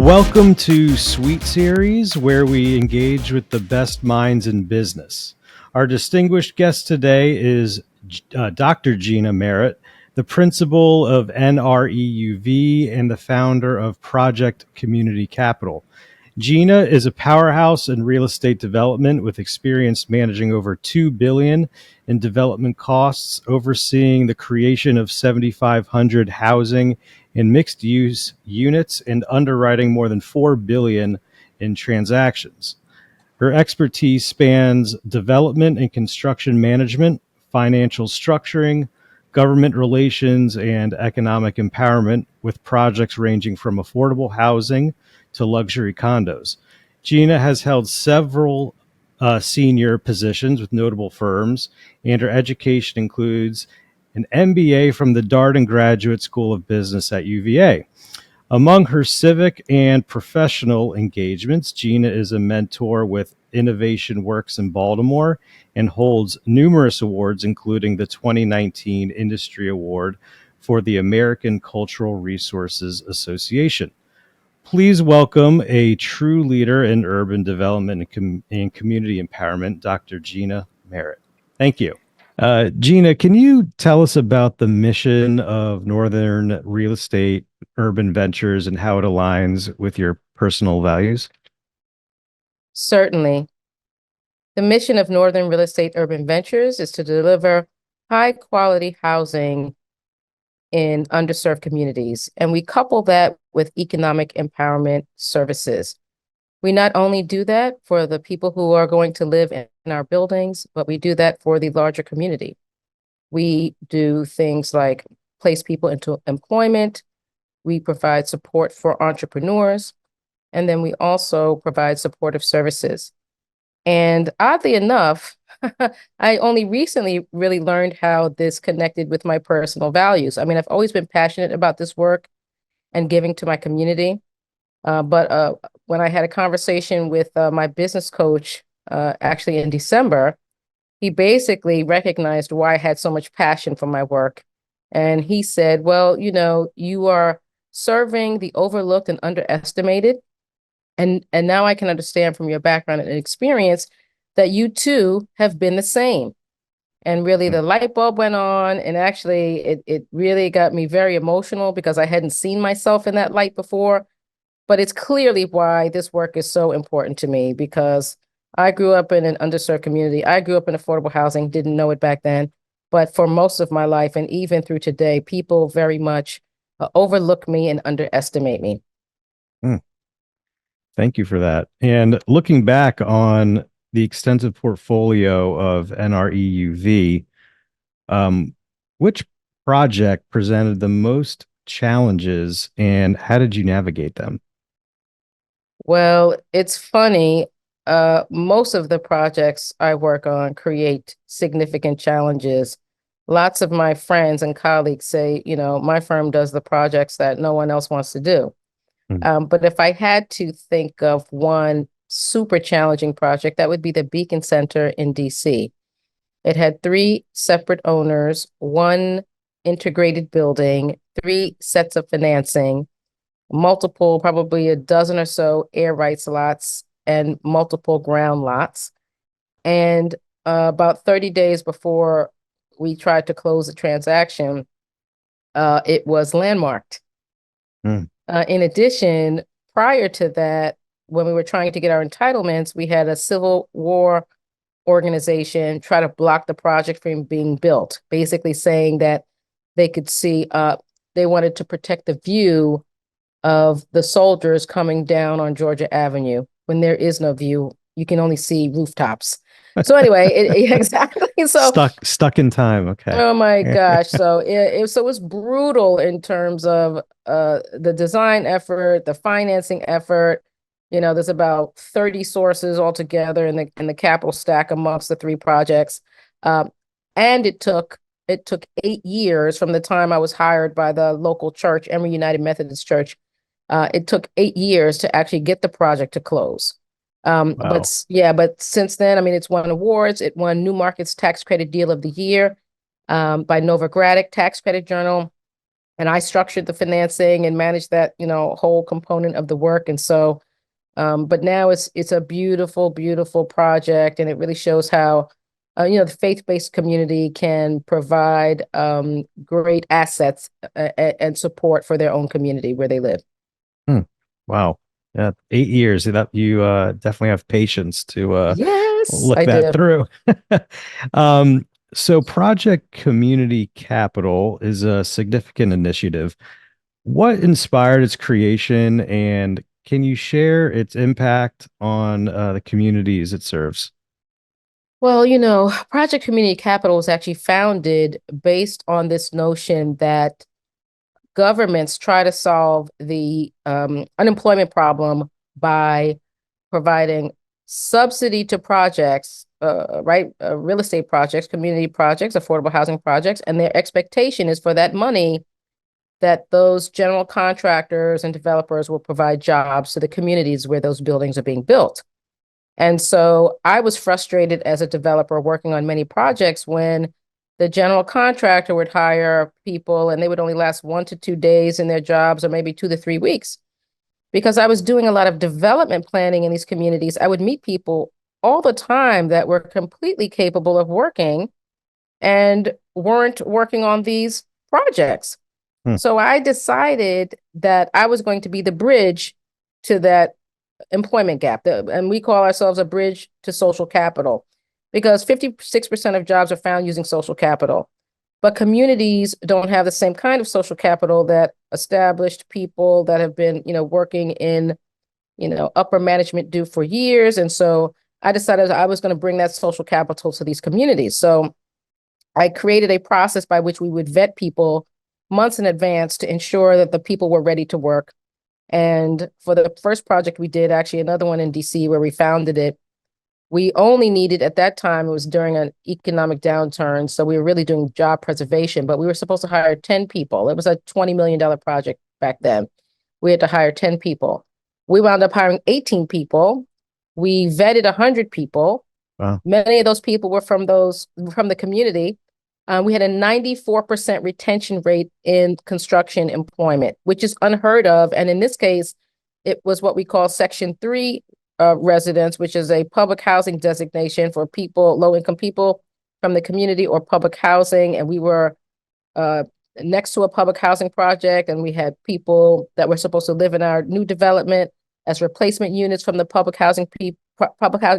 Welcome to Sweet Series, where we engage with the best minds in business. Our distinguished guest today is Dr. Gina Merritt, the principal of NREUV and the founder of Project Community Capital. Gina is a powerhouse in real estate development with experience managing over $2 billion in development costs, overseeing the creation of 7,500 housing and mixed-use units, and underwriting more than $4 billion in transactions. Her expertise spans development and construction management, financial structuring, government relations, and economic empowerment, with projects ranging from affordable housing to luxury condos. Gina has held several senior positions with notable firms, and her education includes an MBA from the Darden Graduate School of Business at UVA. Among her civic and professional engagements, Gina is a mentor with Innovation Works in Baltimore and holds numerous awards, including the 2019 Industry Award for the American Cultural Resources Association. Please welcome a true leader in urban development and community empowerment, Dr. Gina Merritt. Thank you. Gina, can you tell us about the mission of Northern Real Estate Urban Ventures and how it aligns with your personal values? Certainly. The mission of Northern Real Estate Urban Ventures is to deliver high-quality housing in underserved communities, and we couple that with economic empowerment services. We not only do that for the people who are going to live in our buildings, but we do that for the larger community. We do things like place people into employment. We provide support for entrepreneurs, and then we also provide supportive services. And oddly enough, I only recently really learned how this connected with my personal values. I mean, I've always been passionate about this work and giving to my community. But when I had a conversation with my business coach, actually in December, he basically recognized why I had so much passion for my work. And he said, well, you are serving the overlooked and underestimated. And now I can understand from your background and experience that you too have been the same. And really the light bulb went on, and actually it really got me very emotional because I hadn't seen myself in that light before. But it's clearly why this work is so important to me, because I grew up in an underserved community. I grew up in affordable housing, didn't know it back then. But for most of my life, and even through today, people very much overlook me and underestimate me. Thank you for that. And looking back on the extensive portfolio of NREUV, which project presented the most challenges and how did you navigate them? Well, it's funny. Most of the projects I work on create significant challenges. Lots of my friends and colleagues say, my firm does the projects that no one else wants to do. But if I had to think of one super challenging project, that would be the Beacon Center in DC. It had 3 separate owners, 1 integrated building, 3 sets of financing, multiple, probably a dozen or so air rights lots, and multiple ground lots. And about 30 days before we tried to close the transaction, it was landmarked. In addition, prior to that, when we were trying to get our entitlements, we had a Civil War organization try to block the project from being built, basically saying that they could see, they wanted to protect the view of the soldiers coming down on Georgia Avenue. When there is no view, you can only see rooftops. So anyway, exactly. So stuck in time. Okay. Oh my gosh. So it was brutal in terms of the design effort, the financing effort. There's about 30 sources altogether in the capital stack amongst the 3 projects. And it took 8 years from the time I was hired by the local church, Emory United Methodist Church. It took 8 years to actually get the project to close. Wow. But since then, I mean, it's won awards. It won New Markets Tax Credit Deal of the Year by Novogradac Tax Credit Journal. and I structured the financing and managed that, whole component of the work. And so, but now it's a beautiful, beautiful project, and it really shows how, the faith-based community can provide great assets and support for their own community where they live. Hmm. Wow. Yeah, 8 years. That you definitely have patience to Yes, look I that do. through. So Project Community Capital is a significant initiative. What inspired its creation, and can you share its impact on the communities it serves? Well, Project Community Capital was actually founded based on this notion that governments try to solve the unemployment problem by providing subsidy to projects, right? Real estate projects, community projects, affordable housing projects. And their expectation is for that money that those general contractors and developers will provide jobs to the communities where those buildings are being built. And so I was frustrated as a developer working on many projects when the general contractor would hire people and they would only last 1 to 2 days in their jobs, or maybe 2 to 3 weeks. Because I was doing a lot of development planning in these communities, I would meet people all the time that were completely capable of working and weren't working on these projects. Hmm. So I decided that I was going to be the bridge to that employment gap. And we call ourselves a bridge to social capital, because 56% of jobs are found using social capital. But communities don't have the same kind of social capital that established people that have been, working in, upper management do for years. And so I decided I was going to bring that social capital to these communities. So I created a process by which we would vet people months in advance to ensure that the people were ready to work. And for the first project we did, actually another one in DC where we founded it, we only needed at that time, it was during an economic downturn. So we were really doing job preservation, but we were supposed to hire 10 people. It was a $20 million project back then. We had to hire 10 people. We wound up hiring 18 people. We vetted 100 people. Wow. Many of those people were from the community. We had a 94% retention rate in construction employment, which is unheard of. And in this case, it was what we call Section 3 residents, which is a public housing designation for people, low-income people from the community or public housing. And we were uh, next to a public housing project, and we had people that were supposed to live in our new development as replacement units from the public housing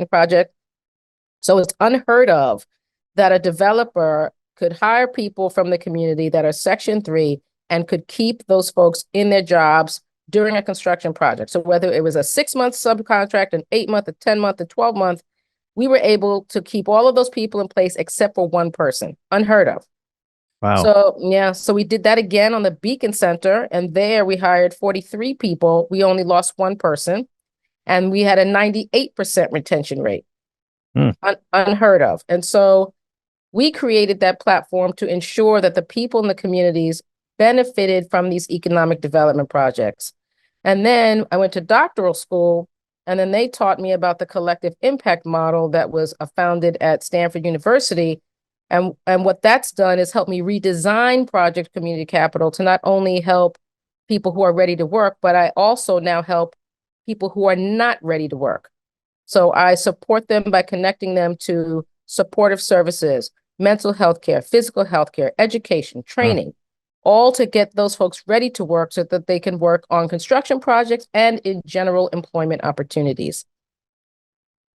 project. So it's unheard of that a developer could hire people from the community that are Section 3 and could keep those folks in their jobs during a construction project. So whether it was a 6-month subcontract, an 8-month, a 10-month, a 12-month, we were able to keep all of those people in place except for one person. Unheard of. Wow. So yeah, so we did that again on the Beacon Center, and there we hired 43 people. We only lost one person, and we had a 98% retention rate. Hmm. Unheard of. And so we created that platform to ensure that the people in the communities benefited from these economic development projects. And then I went to doctoral school, and then they taught me about the collective impact model that was founded at Stanford University. And what that's done is help me redesign Project Community Capital to not only help people who are ready to work, but I also now help people who are not ready to work. So I support them by connecting them to supportive services, mental health care, physical health care, education, Hmm. training, all to get those folks ready to work so that they can work on construction projects and in general employment opportunities.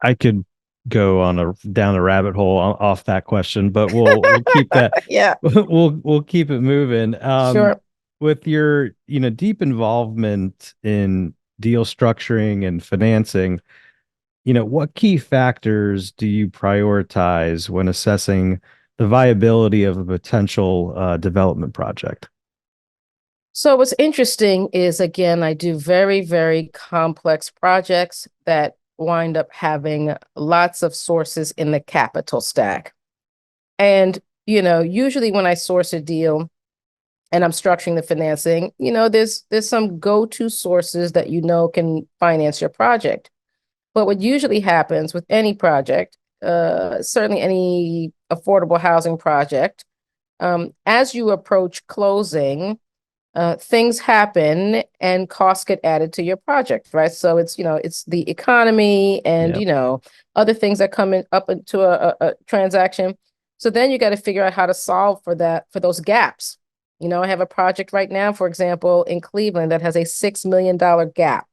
I could go on a down a rabbit hole off that question, but we'll keep that Yeah, we'll keep it moving. sure. With your, deep involvement in deal structuring and financing, what key factors do you prioritize when assessing the viability of a potential development project? So what's interesting is, again, I do very, very complex projects that wind up having lots of sources in the capital stack. And, usually when I source a deal and I'm structuring the financing, there's some go-to sources that can finance your project. But what usually happens with any project, certainly any affordable housing project, as you approach closing, things happen and costs get added to your project, right? So it's the economy and, Yeah. other things that come in up into a transaction. So then you got to figure out how to solve for that, for those gaps. I have a project right now, for example, in Cleveland that has a $6 million gap.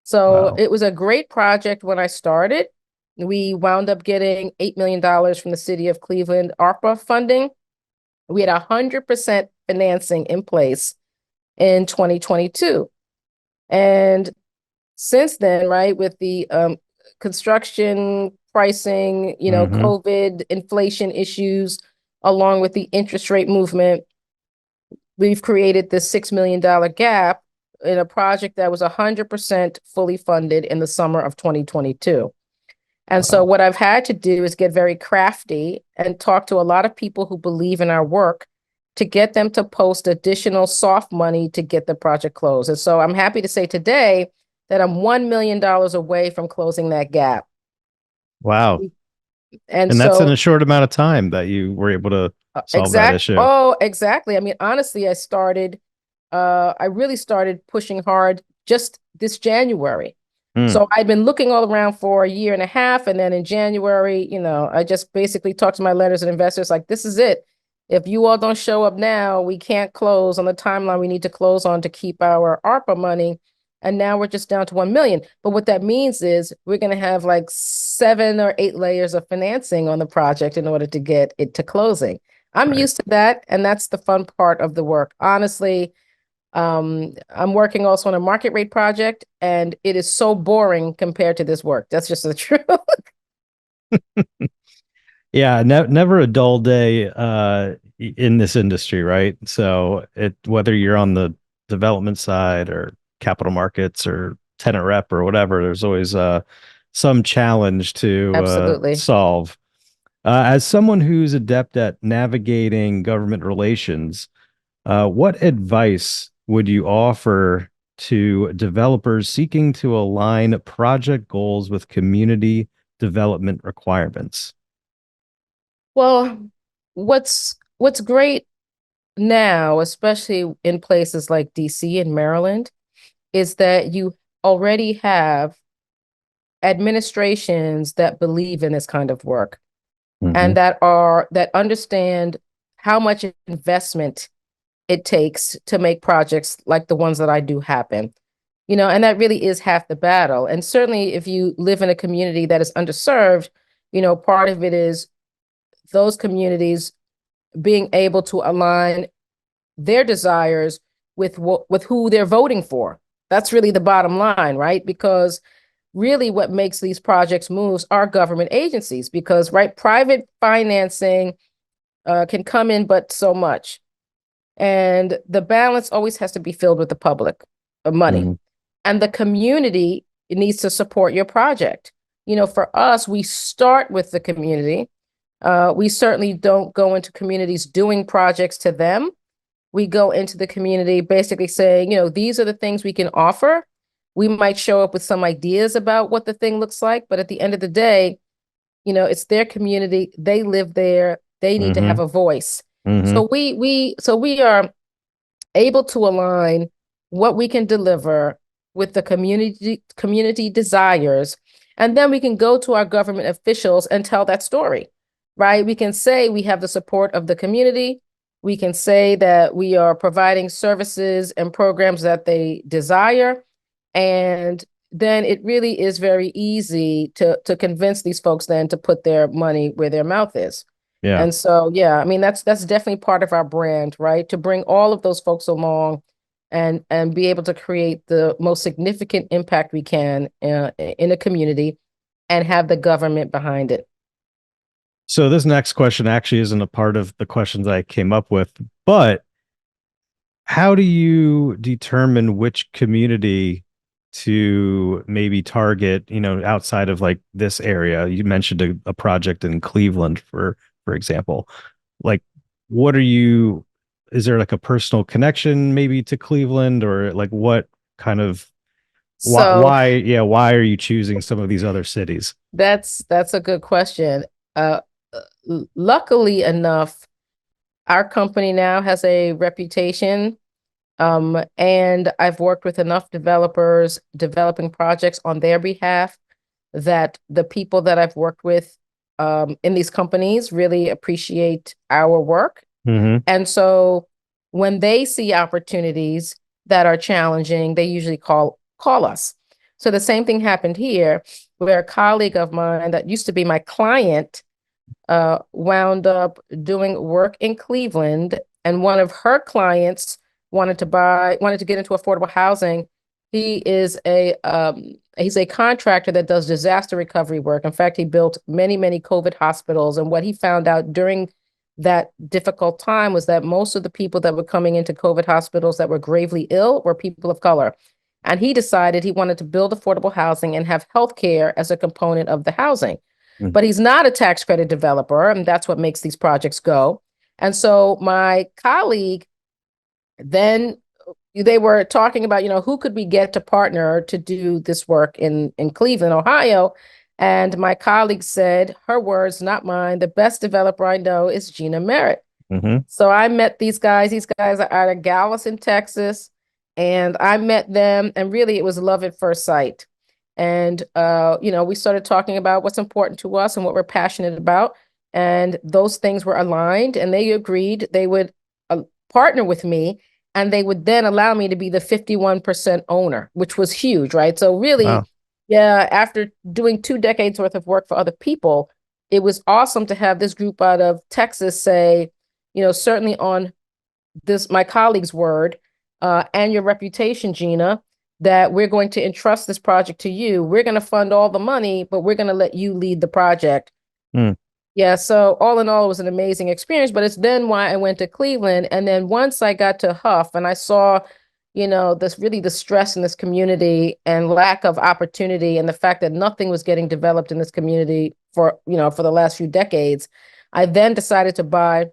So Wow. it was a great project when I started. We wound up getting $8 million from the city of Cleveland ARPA funding. We had 100% financing in place in 2022. And since then, right, with the construction pricing, Mm-hmm. COVID, inflation issues, along with the interest rate movement, we've created this $6 million gap in a project that was 100% fully funded in the summer of 2022. And so Wow. what I've had to do is get very crafty and talk to a lot of people who believe in our work to get them to post additional soft money to get the project closed. And so I'm happy to say today that I'm $1 million away from closing that gap. Wow. And And that's in so a short amount of time that you were able to solve that issue. exactly. I mean, honestly, I really started pushing hard just this January. Mm, So I'd been looking all around for a year and a half. And then in January, I just basically talked to my lenders and investors like, this is it. If you all don't show up now, we can't close on the timeline we need to close on to keep our ARPA money. And now we're just down to 1 million. But what that means is we're going to have like 7 or 8 layers of financing on the project in order to get it to closing. I'm right. used to that. And that's the fun part of the work. Honestly, I'm working also on a market rate project, and it is so boring compared to this work. That's just the truth. Yeah, never a dull day in this industry, right? So it whether you're on the development side or capital markets or tenant rep or whatever, there's always some challenge to Absolutely. solve. As someone who's adept at navigating government relations, what advice would you offer to developers seeking to align project goals with community development requirements? Well, what's great now, especially in places like DC and Maryland, is that you already have administrations that believe in this kind of work and Hmm. that understand how much investment it takes to make projects like the ones that I do happen. And that really is half the battle. And certainly if you live in a community that is underserved, part of it is those communities being able to align their desires with who they're voting for. That's really the bottom line, right? Because really what makes these projects moves are government agencies because right private financing can come in but so much. And the balance always has to be filled with the public money. Hmm. And the community needs to support your project. For us, we start with the community. We certainly don't go into communities doing projects to them. We go into the community basically saying, these are the things we can offer. We might show up with some ideas about what the thing looks like, but at the end of the day, it's their community. They live there. They need to have Hmm. a voice. Hmm. So we are able to align what we can deliver with the community desires, and then we can go to our government officials and tell that story, right? We can say we have the support of the community. We can say that we are providing services and programs that they desire, and then it really is very easy to convince these folks then to put their money where their mouth is. Yeah. And so, yeah, I mean, that's definitely part of our brand, right? To bring all of those folks along and be able to create the most significant impact we can in a community and have the government behind it. So this next question actually isn't a part of the questions I came up with, but how do you determine which community to maybe target, outside of like this area? You mentioned a project in Cleveland, for example. Like, what are you, is there like a personal connection maybe to Cleveland or like what kind of, So why are you choosing some of these other cities? that's a good question. Uh, Luckily enough, our company now has a reputation And I've worked with enough developers developing projects on their behalf that the people that I've worked with in these companies really appreciate our work. Mm-hmm. And so when they see opportunities that are challenging, they usually call us. So the same thing happened here, where a colleague of mine that used to be my client wound up doing work in Cleveland, and one of her clients wanted to get into affordable housing. He's a contractor that does disaster recovery work. In fact, he built many COVID hospitals. And what he found out during that difficult time was that most of the people that were coming into COVID hospitals that were gravely ill were people of color. And he decided he wanted to build affordable housing and have healthcare as a component of the housing. Mm-hmm. But he's not a tax credit developer, and that's what makes these projects go. And so my colleague then they were talking about, who could we get to partner to do this work in Cleveland, Ohio. And my colleague said, her words, not mine, the best developer I know is Gina Merritt. Mm-hmm. So I met these guys. These guys are out of Galveston, Texas, and I met them, and really it was love at first sight. And we started talking about what's important to us and what we're passionate about, and those things were aligned, and they agreed they would partner with me, and they would then allow me to be the 51% owner, which was huge, right? So really, Wow. yeah, after doing 2 decades worth of work for other people, it was awesome to have this group out of Texas say, certainly on this, my colleague's word, and your reputation, Gina, that we're going to entrust this project to you. We're going to fund all the money, but we're going to let you lead the project. Mm. Yeah, so all in all, it was an amazing experience, but it's then why I went to Cleveland. And then once I got to Huff and I saw, this really the stress in this community and lack of opportunity and the fact that nothing was getting developed in this community for the last few decades, I then decided to buy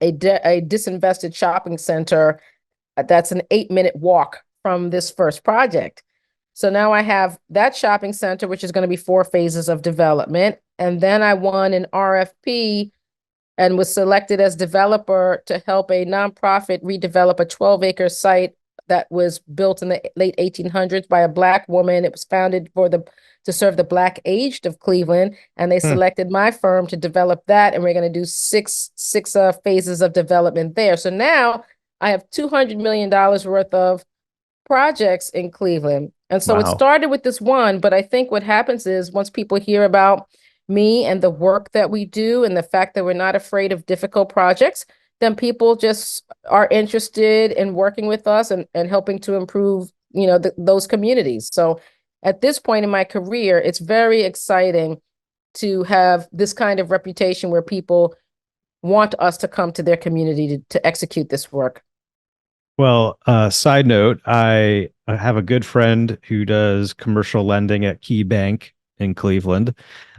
a disinvested shopping center that's an 8-minute walk from this first project. So now I have that shopping center, which is going to be 4 phases of development. And then I won an RFP and was selected as developer to help a nonprofit redevelop a 12-acre site that was built in the late 1800s by a Black woman. It was founded to serve the Black aged of Cleveland, and they Hmm. selected my firm to develop that. And we're going to do six phases of development there. So now I have $200 million worth of projects in Cleveland. And so it Wow. started with this one, but I think what happens is once people hear about me and the work that we do and the fact that we're not afraid of difficult projects, then people just are interested in working with us and helping to improve, those communities. So at this point in my career, it's very exciting to have this kind of reputation where people want us to come to their community to execute this work. Well, side note, I have a good friend who does commercial lending at Key Bank in Cleveland.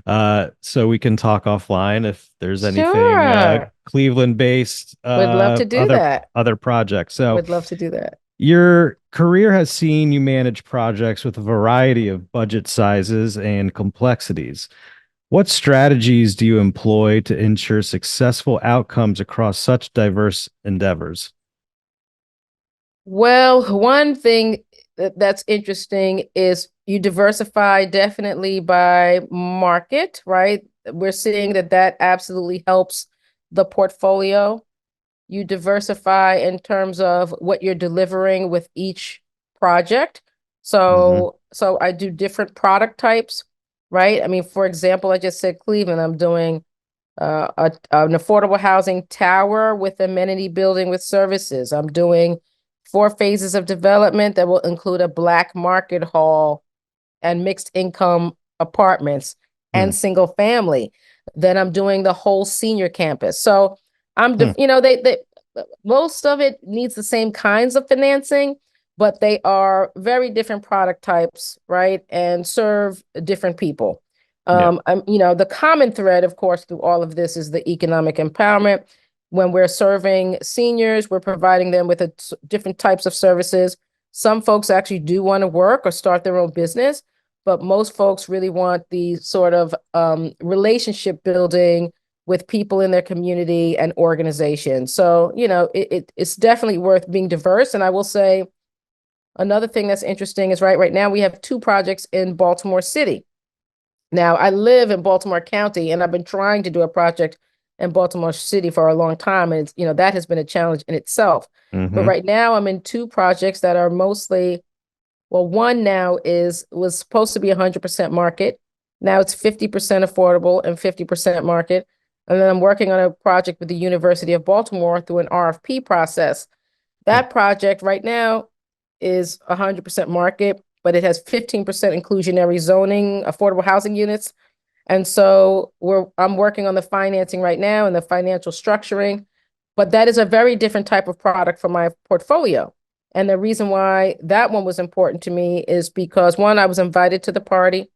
So we can talk offline if there's anything Sure. Cleveland-based Would love to do that. other projects. So Would love to do that. your career has seen you manage projects with a variety of budget sizes and complexities. What strategies do you employ to ensure successful outcomes across such diverse endeavors? Well, one thing that's interesting is you diversify definitely by market, right? We're seeing that absolutely helps the portfolio. You diversify in terms of what you're delivering with each project. Hmm. So I do different product types, right? I mean, for example, I just said Cleveland, I'm doing an affordable housing tower with amenity building with services. I'm doing 4 phases of development that will include a black market hall and mixed income apartments Hmm. and single family. Then I'm doing the whole senior campus. So Hmm. they most of it needs the same kinds of financing, but they are very different product types, right? And serve different people. Yeah. The common thread, of course, through all of this is the economic empowerment. When we're serving seniors, we're providing them with different types of services. Some folks actually do want to work or start their own business, but most folks really want the sort of relationship building with people in their community and organizations. So, it's definitely worth being diverse. And I will say another thing that's interesting is right now we have two projects in Baltimore City. Now, I live in Baltimore County, and I've been trying to do a project in Baltimore City for a long time, and that has been a challenge in itself. But Mm-hmm. right now, I'm in two projects that are mostly, well, one now was supposed to be 100% market. Now it's 50% affordable and 50% market. And then I'm working on a project with the University of Baltimore through an RFP process. That project right now is 100% market, but it has 15% inclusionary zoning, affordable housing units. And so I'm working on the financing right now and the financial structuring, but that is a very different type of product for my portfolio. And the reason why that one was important to me is because one, I was invited to the party,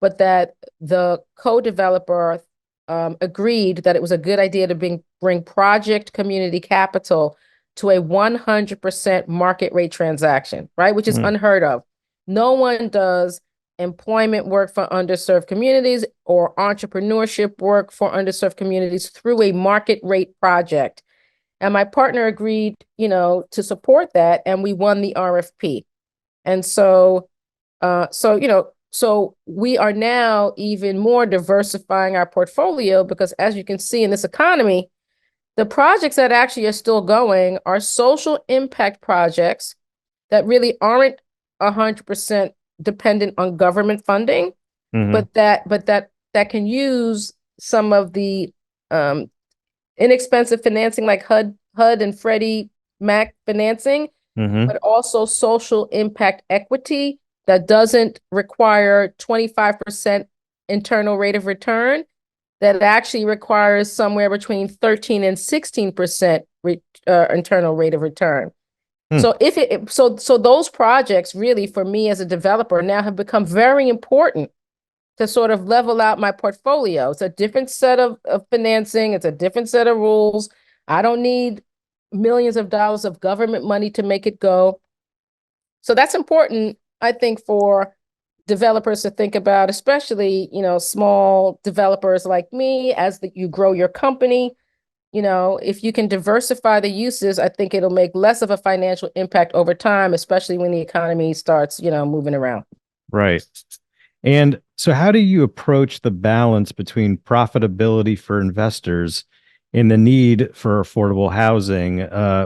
but that the co-developer agreed that it was a good idea to bring project community capital to a 100% market rate transaction, right? Which is Mm. unheard of. No one does employment work for underserved communities or entrepreneurship work for underserved communities through a market rate project. And my partner agreed, to support that, and we won the RFP. And so we are now even more diversifying our portfolio because, as you can see in this economy, the projects that actually are still going are social impact projects that really aren't 100% dependent on government funding, Mm-hmm. but that can use some of the um, inexpensive financing like HUD and Freddie Mac financing, Mm-hmm. but also social impact equity that doesn't require 25% internal rate of return, that actually requires somewhere between 13 and 16% internal rate of return. Mm. So those projects really for me as a developer now have become very important to sort of level out my portfolio. It's a different set of financing, it's a different set of rules. I don't need millions of dollars of government money to make it go. So that's important, I think, for developers to think about, especially, small developers like me, as you grow your company. If you can diversify the uses, I think it'll make less of a financial impact over time, especially when the economy starts, moving around. Right. And so, how do you approach the balance between profitability for investors and the need for affordable housing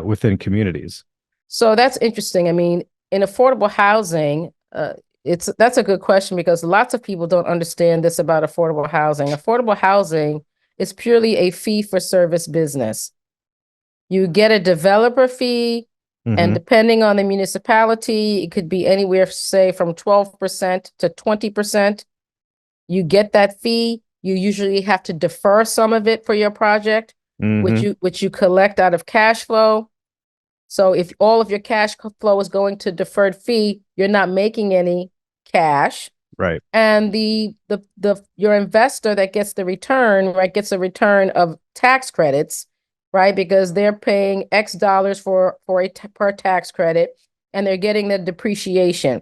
within communities? So that's interesting. I mean, in affordable housing, that's a good question because lots of people don't understand this about affordable housing. Affordable housing is purely a fee for service business. You get a developer fee, and Mm-hmm. depending on the municipality, it could be anywhere, say, from 12% to 20%. You get that fee. You usually have to defer some of it for your project, which Mm-hmm. you collect out of cash flow. So if all of your cash flow is going to deferred fee, you're not making any cash. Right. And the your investor that gets the return, right, gets a return of tax credits, right? Because they're paying X dollars for per tax credit, and they're getting the depreciation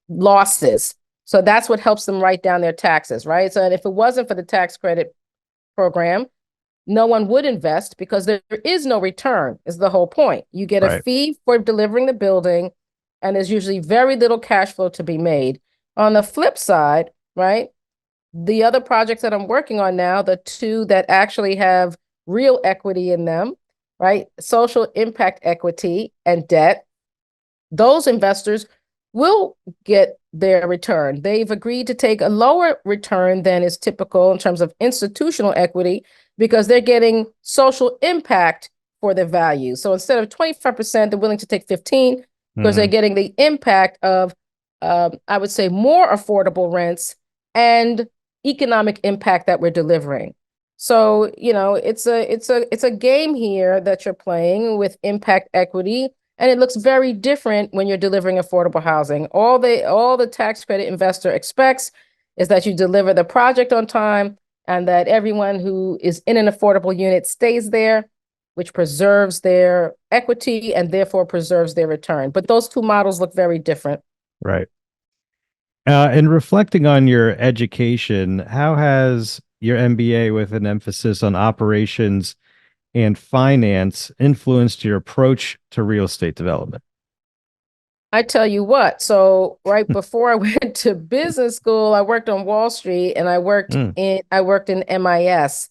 losses. So that's what helps them write down their taxes, right? So if it wasn't for the tax credit program, no one would invest because there is no return, is the whole point. You get a Right. fee for delivering the building, and there's usually very little cash flow to be made. On the flip side, right, the other projects that I'm working on now, the two that actually have real equity in them, right, social impact equity and debt, those investors will get their return. They've agreed to take a lower return than is typical in terms of institutional equity because they're getting social impact for their value. So instead of 25%, they're willing to take 15 because they're Mm-hmm. getting the impact of, I would say, more affordable rents and economic impact that we're delivering. So, it's a game here that you're playing with impact equity, and it looks very different when you're delivering affordable housing. All the tax credit investor expects is that you deliver the project on time and that everyone who is in an affordable unit stays there, which preserves their equity and therefore preserves their return. But those two models look very different. Right. And reflecting on your education, how has your MBA with an emphasis on operations and finance influenced your approach to real estate development? I tell you what, so right before I went to business school, I worked on Wall Street and Mm, I worked in MIS,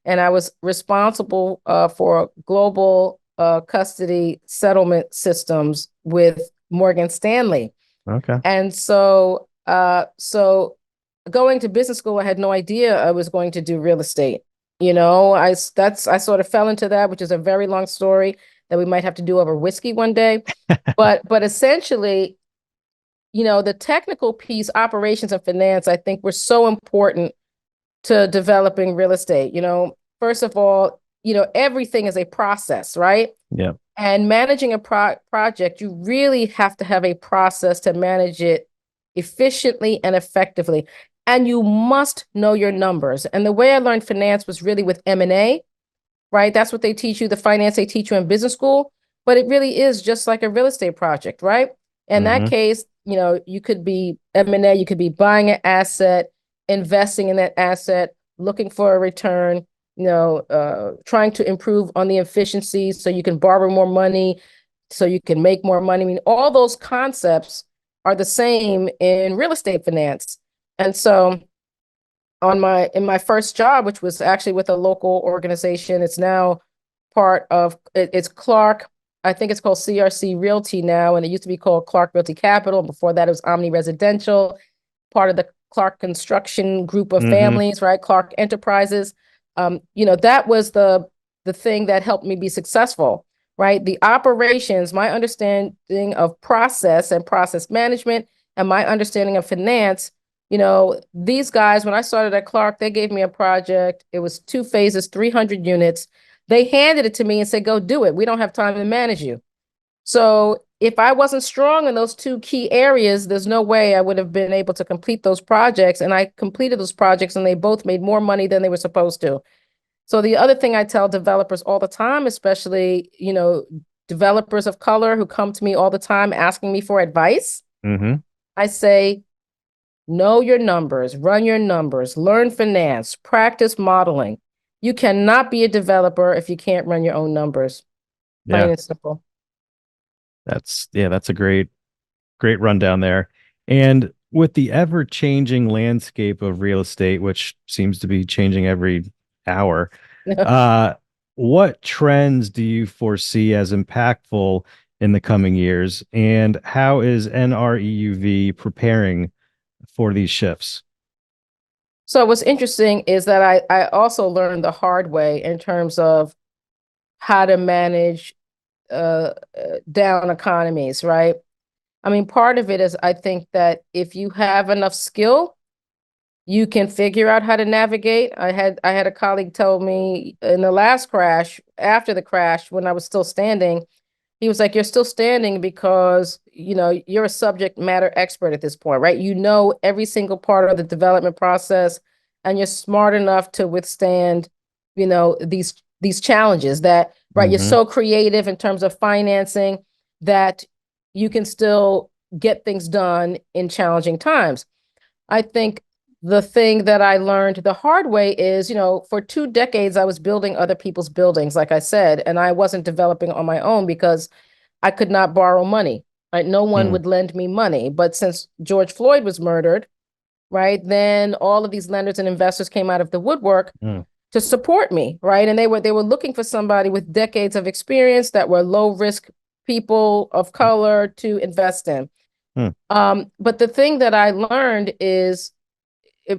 and I was responsible for global custody settlement systems with Morgan Stanley. okay. And so going to business school, I had no idea I was going to do real estate. I sort of fell into that, which is a very long story that we might have to do over whiskey one day. But essentially, the technical piece, operations and finance, I think were so important to developing real estate. First of all, everything is a process, right? Yeah. And managing a project, you really have to have a process to manage it efficiently and effectively. And you must know your numbers. And the way I learned finance was really with M&A, right? That's what they teach you, the finance they teach you in business school. But it really is just like a real estate project, right? In that Hmm. case, you could be M&A, you could be buying an asset, investing in that asset, looking for a return, trying to improve on the efficiency so you can borrow more money, so you can make more money. I mean, all those concepts are the same in real estate finance. And so in my first job, which was actually with a local organization, it's now it's Clark. I think it's called CRC Realty now, and it used to be called Clark Realty Capital. Before that, it was Omni Residential, part of the Clark Construction group of Hmm. families, right? Clark Enterprises. That was the thing that helped me be successful, right? The operations, my understanding of process and process management, and my understanding of finance. These guys, when I started at Clark, they gave me a project. It was 2 phases, 300 units. They handed it to me and said, go do it. We don't have time to manage you. So if I wasn't strong in those two key areas, there's no way I would have been able to complete those projects. And I completed those projects and they both made more money than they were supposed to. So the other thing I tell developers all the time, especially, developers of color who come to me all the time asking me for advice, Hmm. I say, know your numbers, run your numbers, learn finance, practice modeling. You cannot be a developer if you can't run your own numbers. Plain Yeah. and simple. That's a great rundown there. And with the ever-changing landscape of real estate, which seems to be changing every hour, uh, what trends do you foresee as impactful in the coming years? And how is NREUV preparing for these shifts? So what's interesting is that I also learned the hard way in terms of how to manage down economies, right? I mean, part of it is I think that if you have enough skill, you can figure out how to navigate. I had a colleague tell me in the last crash, after the crash, when I was still standing, he was like, you're still standing because, you're a subject matter expert at this point, right? You know every single part of the development process and you're smart enough to withstand, these challenges that, right? You're Hmm. so creative in terms of financing that you can still get things done in challenging times. I think the thing that I learned the hard way is, for 2 decades, I was building other people's buildings, like I said, and I wasn't developing on my own because I could not borrow money. Right? No one Mm, would lend me money. But since George Floyd was murdered, right, then all of these lenders and investors came out of the woodwork mm, to support me, right? And they were looking for somebody with decades of experience that were low risk people of color to invest in. mm, But the thing that I learned is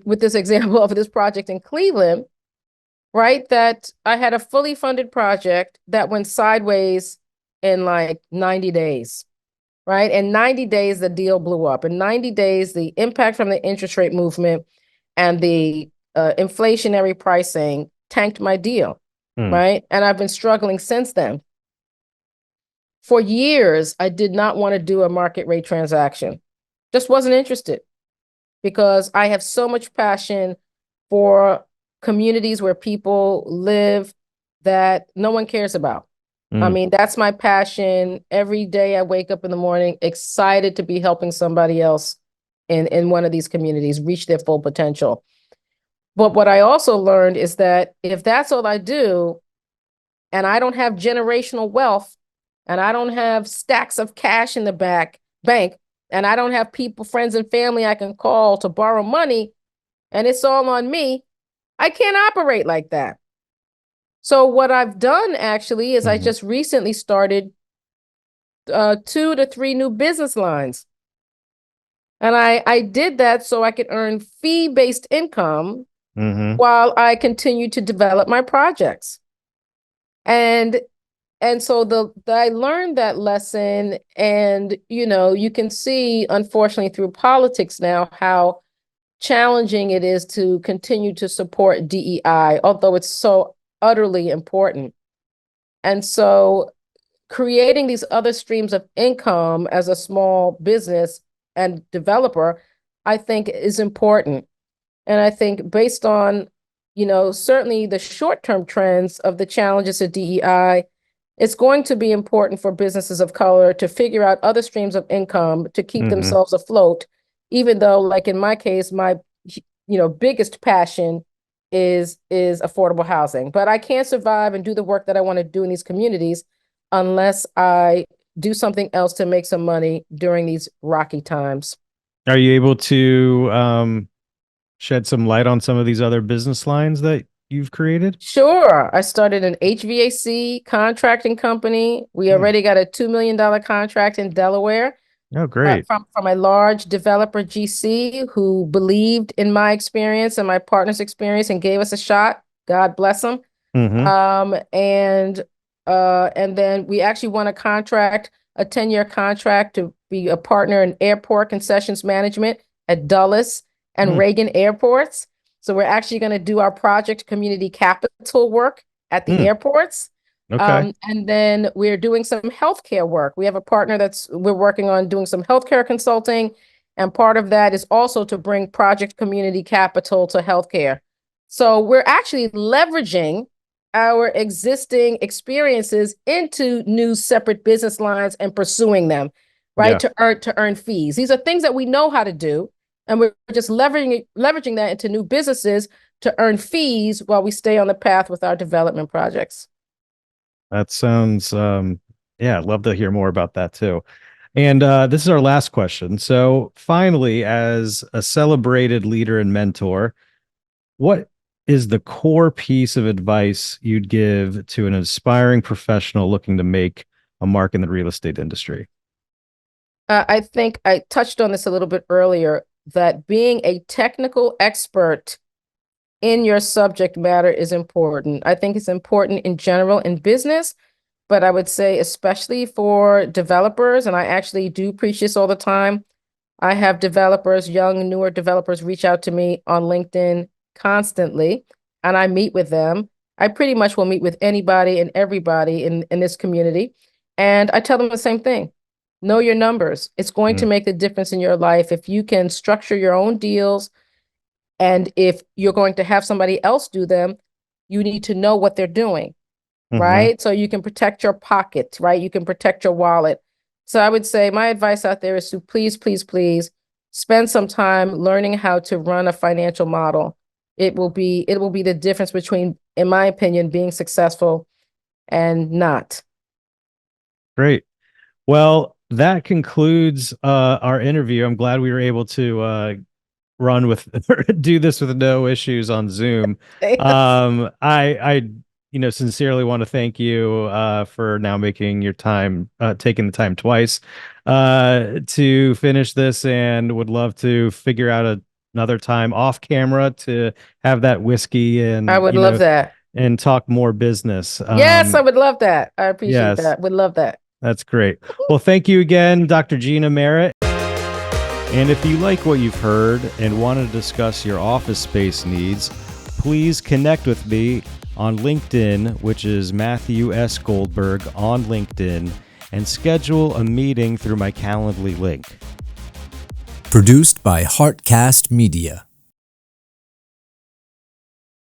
with this example of this project in Cleveland, right? That I had a fully funded project that went sideways in like 90 days, right? In 90 days, the deal blew up. In 90 days, the impact from the interest rate movement and the inflationary pricing tanked my deal, mm, right? And I've been struggling since then. For years, I did not want to do a market rate transaction, just wasn't interested because I have so much passion for communities where people live that no one cares about. I mm. mean, that's my passion. Every day I wake up in the morning excited to be helping somebody else in one of these communities reach their full potential. But what I also learned is that if that's all I do, and I don't have generational wealth, and I don't have stacks of cash in the bank, and I don't have people, friends and family I can call to borrow money, and it's all on me, I can't operate like that. So what I've done actually is I just recently started 2 to 3 new business lines. And I did that so I could earn fee-based income while I continue to develop my projects. And so I learned that lesson, and you can see, unfortunately, through politics now how challenging it is to continue to support DEI, although it's so utterly important. And so creating these other streams of income as a small business and developer, I think is important. And I think based on, certainly the short-term trends of the challenges of DEI, it's going to be important for businesses of color to figure out other streams of income to keep themselves afloat, even though, like in my case, my biggest passion is affordable housing. But I can't survive and do the work that I want to do in these communities unless I do something else to make some money during these rocky times. Are you able to shed some light on some of these other business lines that you've created? Sure. I started an HVAC contracting company. We already got a $2 million contract in Delaware. Oh, great. From a large developer GC who believed in my experience and my partner's experience and gave us a shot. God bless them. And then we actually won a contract, a 10-year contract to be a partner in airport concessions management at Dulles and Reagan airports. So we're actually going to do our project community capital work at the airports. Okay. And then we're doing some healthcare work. We have a partner we're working on doing some healthcare consulting. And part of that is also to bring project community capital to healthcare. So we're actually leveraging our existing experiences into new separate business lines and pursuing them, right? Yeah. To earn fees. These are things that we know how to do. And we're just leveraging that into new businesses to earn fees while we stay on the path with our development projects. That sounds, I'd love to hear more about that too. And this is our last question. So, finally, as a celebrated leader and mentor, what is the core piece of advice you'd give to an aspiring professional looking to make a mark in the real estate industry? I think I touched on this a little bit earlier, that being a technical expert in your subject matter is important. I think it's important in general in business, but I would say especially for developers, and I actually do preach this all the time. I have developers, young, newer developers, reach out to me on LinkedIn constantly, and I meet with them. I pretty much will meet with anybody and everybody in this community. And I tell them the same thing. Know your numbers. It's going to make the difference in your life if you can structure your own deals. And if you're going to have somebody else do them, you need to know what they're doing, right? So you can protect your pocket, right? You can protect your wallet. So I would say my advice out there is to please, please, please spend some time learning how to run a financial model. It will be the difference between, in my opinion, being successful and not. Great. Well, that concludes our interview. I'm glad we were able to do this with no issues on Zoom. I sincerely want to thank you for now making your time, taking the time twice to finish this, and would love to figure out another time off camera to have that whiskey I and would love that. and talk more business. Yes, I would love that. I appreciate Yes, that. Would love that. that's great. Well, thank you again, Dr. Gina Merritt. And if you like what you've heard and want to discuss your office space needs, please connect with me on LinkedIn, which is Matthew S. Goldberg on LinkedIn, and schedule a meeting through my Calendly link. Produced by Heartcast Media.